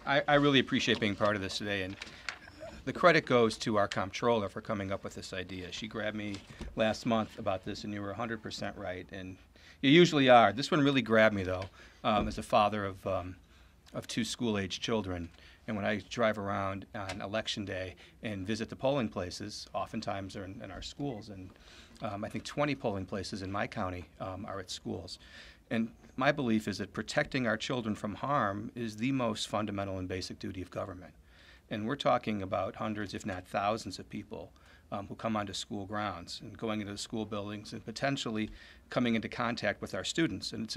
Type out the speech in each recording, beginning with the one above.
I really appreciate being part of this today, and the credit goes to our comptroller for coming up with this idea. She grabbed me last month about this, and you were 100% right, and you usually are. This one really grabbed me, though, as a father of two school-age children. And when I drive around on election day and visit the polling places, oftentimes they're in our schools, and I think 20 polling places in my county are at schools. And my belief is that protecting our children from harm is the most fundamental and basic duty of government. And we're talking about hundreds, if not thousands, of people who come onto school grounds and going into the school buildings and potentially coming into contact with our students. And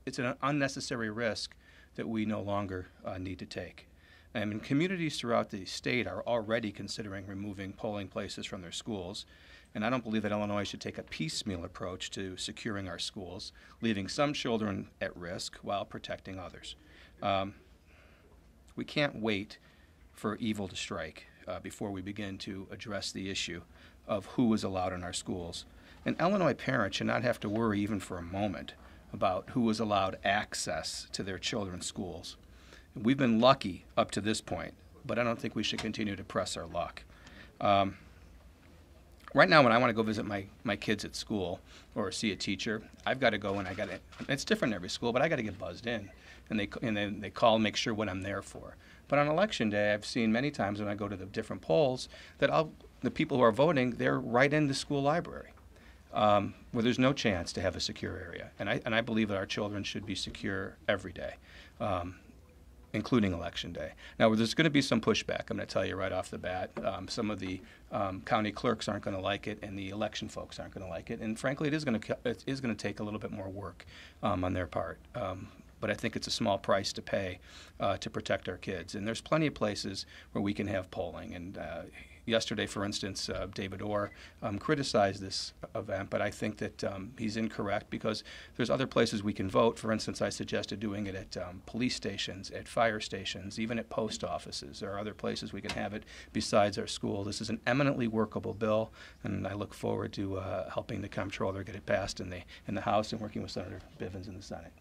it's an unnecessary risk that we no longer need to take. And communities throughout the state are already considering removing polling places from their schools. And I don't believe that Illinois should take a piecemeal approach to securing our schools, leaving some children at risk while protecting others. We can't wait for evil to strike before we begin to address the issue of who is allowed in our schools. And Illinois parents should not have to worry even for a moment about who is allowed access to their children's schools. We've been lucky up to this point, but I don't think we should continue to press our luck. Right now, when I want to go visit my kids at school or see a teacher, I've got to go and it's different in every school, but I got to get buzzed in. And then they call and make sure what I'm there for. But on election day, I've seen many times when I go to the different polls that the people who are voting, they're right in the school library, where there's no chance to have a secure area. And I believe that our children should be secure every day, including election day. Now, there's going to be some pushback. I'm going to tell you right off the bat. Some of the county clerks aren't going to like it, and the election folks aren't going to like it. And frankly, it is going to take a little bit more work on their part. But I think it's a small price to pay to protect our kids. And there's plenty of places where we can have polling. And yesterday, for instance, David Orr criticized this event, but I think that he's incorrect because there's other places we can vote. For instance, I suggested doing it at police stations, at fire stations, even at post offices. There are other places we can have it besides our school. This is an eminently workable bill, and I look forward to helping the comptroller get it passed in the House and working with Senator Bivens in the Senate.